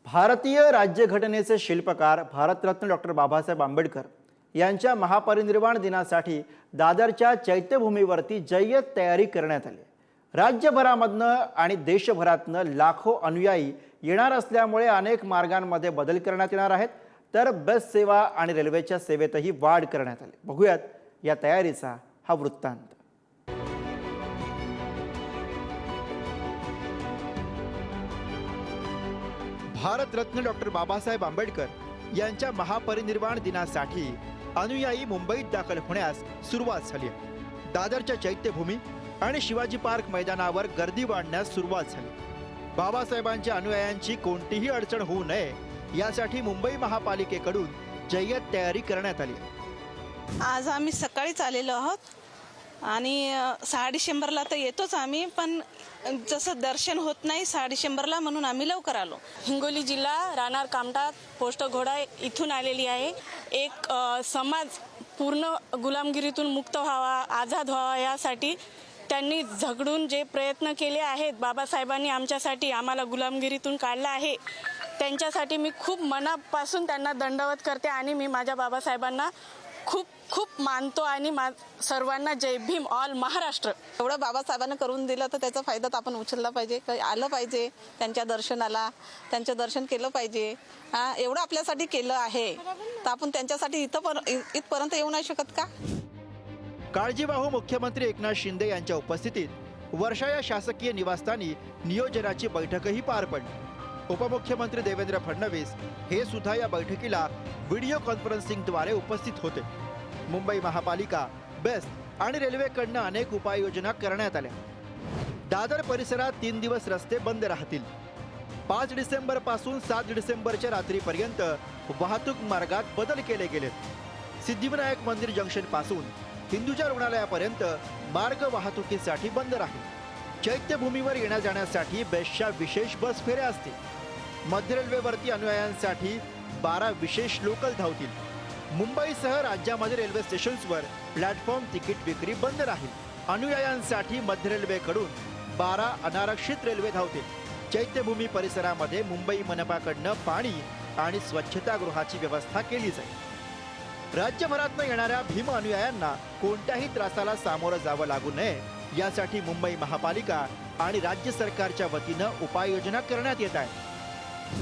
भारतीय राज्यघटनेचे शिल्पकार भारतरत्न डॉक्टर बाबासाहेब आंबेडकर यांच्या महापरिनिर्वाण दिनासाठी दादरच्या चैत्यभूमीवरती जय्यत तयारी करण्यात आली। राज्यभरामधनं आणि देशभरातनं लाखो अनुयायी येणार असल्यामुळे अनेक मार्गांमध्ये बदल करण्यात येणार आहेत, तर बस सेवा आणि रेल्वेच्या सेवेतही वाढ करण्यात आली। बघूयात या तयारीचा हा वृत्तांत। भारतरत्न डॉक्टर बाबासाहेब आंबेडकर यांच्या महापरिनिर्वाण दिनासाठी अनुयायी मुंबईत दाखल होण्यास सुरुवात झाली आहे। दादरच्या चैत्यभूमी आणि शिवाजी पार्क मैदानावर गर्दी वाढण्यास सुरुवात झाली। बाबासाहेबांच्या अनुयायांची कोणतीही अडचण होऊ नये यासाठी मुंबई महापालिकेकडून जय्यत तयारी करण्यात आली आहे। आज आम्ही सकाळीच आलेलो आहोत आणि 6 डिसेंबरला तर येतोच आम्ही, पण जसं दर्शन होत नाही 6 डिसेंबरला म्हणून आम्ही लवकर आलो। हिंगोली जिल्हा राहणार कामठा पोस्ट घोडा इथून आलेली आहे। एक समाज पूर्ण गुलामगिरीतून मुक्त व्हावा, आझाद व्हावा यासाठी त्यांनी झगडून जे प्रयत्न केले आहेत, बाबासाहेबांनी आमच्यासाठी आम्हाला गुलामगिरीतून काढलं आहे, त्यांच्यासाठी मी खूप मनापासून त्यांना दंडवत करते आणि मी माझ्या बाबासाहेबांना खूप खूप मानतो आणि सर्वांना जय भीम ऑल महाराष्ट्र। एवढं बाबासाहेबांना करून दिलं तर त्याचा फायदा तर आपण उचलला पाहिजे, आलं पाहिजे त्यांच्या दर्शनाला, त्यांचं दर्शन केलं पाहिजे। एवढं आपल्यासाठी केलं आहे तर आपण त्यांच्यासाठी इथपर्यंत येऊ नाही शकत का? काळजीवाहू मुख्यमंत्री एकनाथ शिंदे यांच्या उपस्थितीत वर्षा या शासकीय निवासस्थानी नियोजनाची बैठकही पार पडली। उपमुख्यमंत्री देवेंद्र फडणवीस हे सुद्धा या बैठकीला व्हिडिओ कॉन्फरन्सिंगद्वारे उपस्थित होते। मुंबई महापालिका, बेस्ट आणि रेल्वेकडनं अनेक उपाययोजना करण्यात आल्या। दादर परिसरात 3 दिवस रस्ते बंद राहतील। 5 डिसेंबर पासून 7 डिसेंबरच्या रात्रीपर्यंत वाहतूक मार्गात बदल केले गेलेत। सिद्धिविनायक मंदिर जंक्शन पासून हिंदुजा रुग्णालयापर्यंत मार्ग वाहतुकीसाठी बंद राहील। चैत्यभूमीवर येण्या जाण्यासाठी बेस्टच्या विशेष बस फेऱ्या असतील। मध्य रेल्वेवरती अनुयायांसाठी 12 विशेष लोकल धावतील। मुंबईसह राज्यामध्ये रेल्वे स्टेशन्सवर प्लॅटफॉर्म तिकीट विक्री बंद राहील। अनुयायांसाठी मध्य रेल्वेकडून 12 अनारक्षित रेल्वे धावतील। चैत्यभूमी परिसरामध्ये मुंबई मनपाकडनं पाणी आणि स्वच्छतागृहाची व्यवस्था केली जाईल। राज्यभरातून येणाऱ्या भीम अनुयायांना कोणत्याही त्रासाला सामोरं जावं लागू नये यासाठी मुंबई महापालिका आणि राज्य सरकारच्या वतीनं उपाययोजना करण्यात येत आहे।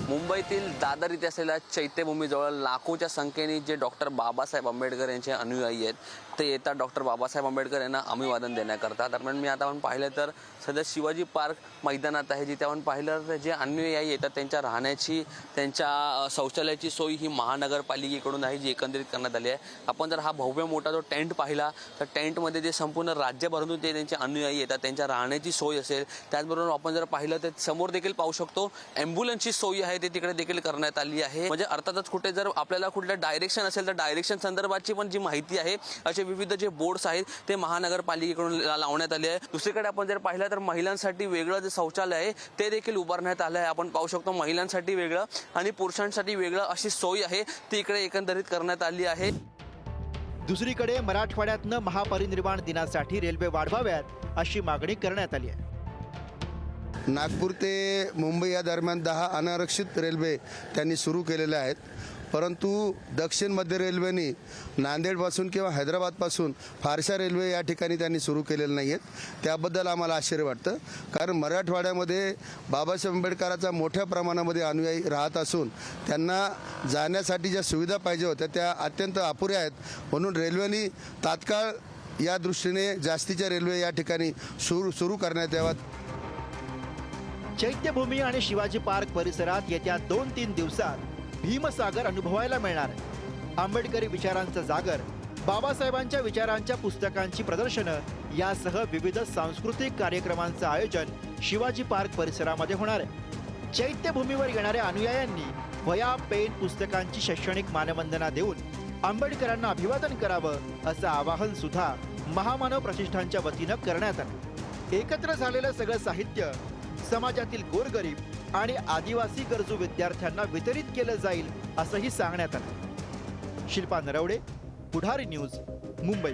मुंबईतील दादर इथे असलेल्या चैत्यभूमीजवळ लाखोच्या संख्येने जे डॉक्टर बाबासाहेब आंबेडकर यांचे अनुयायी आहेत ते येतात डॉक्टर बाबासाहेब आंबेडकर यांना अभिवादन देण्याकरता। दरम्यान मी आता आपण पाहिलं तर सध्या शिवाजी पार्क मैदानात आहे, जिथे आपण पाहिलं तर जे अनुयायी येतात त्यांच्या राहण्याची, त्यांच्या शौचालयाची सोय ही महानगरपालिकेकडून आहे, जी एकंदरीत करण्यात आली आहे। आपण जर हा भव्य मोठा जो टेंट पाहिला तर टेंटमध्ये जे संपूर्ण राज्यभरातून ते त्यांचे अनुयायी येतात त्यांच्या राहण्याची सोय असेल, त्याचबरोबर आपण जर पाहिलं तर समोर देखील पाहू शकतो ॲम्ब्युलन्सची सोय आहे ते तिकडे देखील करण्यात आली आहे। म्हणजे अर्थातच कुठे जर आपल्याला कुठलं डायरेक्शन असेल तर डायरेक्शन संदर्भाची पण जी माहिती आहे, असे विविध जे बोर्ड्स आहेत ते महानगरपालिकेकडून लावण्यात आले आहे। दुसरीकडे आपण जर पाहिलं तर महिलांसाठी वेगळं जे शौचालय आहे ते देखील उभारण्यात आलं आहे। आपण पाहू शकतो महिलांसाठी वेगळं आणि पुरुषांसाठी वेगळं अशी सोय आहे ती इकडे एकंदरीत करण्यात आली आहे। दुसरीकडे मराठवाड्यातनं महापरिनिर्वाण दिनासाठी रेल्वे वाढवाव्यात अशी मागणी करण्यात आली आहे। नागपूर ते मुंबई या दरम्यान 10 अनारक्षित रेल्वे त्यांनी सुरू केलेल्या आहेत, परंतु दक्षिण मध्य रेल्वेने नांदेडपासून किंवा हैदराबादपासून फारशा रेल्वे या ठिकाणी त्यांनी सुरू केलेल्या नाही आहेत। त्याबद्दल आम्हाला आश्चर्य वाटतं, कारण मराठवाड्यामध्ये बाबासाहेब आंबेडकरांचा मोठ्या प्रमाणामध्ये अनुयायी राहत असून त्यांना जाण्यासाठी ज्या सुविधा पाहिजे होत्या त्या अत्यंत अपुऱ्या आहेत। म्हणून रेल्वेने तात्काळ या दृष्टीने जास्तीच्या रेल्वे या ठिकाणी सुरू करण्यात याव्यात। चैत्यभूमी आणि शिवाजी पार्क परिसरात येत्या 2-3 दिवसात भीमसागर अनुभवायला मिळणार आहे। आंबेडकरी विचारांचा जागर, बाबासाहेबांच्या विचारांच्या पुस्तकांची प्रदर्शनं यासह विविध सांस्कृतिक कार्यक्रमांचं आयोजन शिवाजी पार्क परिसरामध्ये होणार आहे। चैत्यभूमीवर येणाऱ्या अनुयायांनी वह्या, पेन, पुस्तकांची शैक्षणिक मानवंदना देऊन आंबेडकरांना अभिवादन करावं असं आवाहन सुद्धा महामानव प्रतिष्ठानच्या वतीनं करण्यात आलं। एकत्र झालेलं सगळं साहित्य समाजातील गोरगरीब आणि आदिवासी गरजू विद्यार्थ्यांना वितरित केलं जाईल असंही सांगण्यात आलं। शिल्पा नरवडे, पुढारी न्यूज, मुंबई।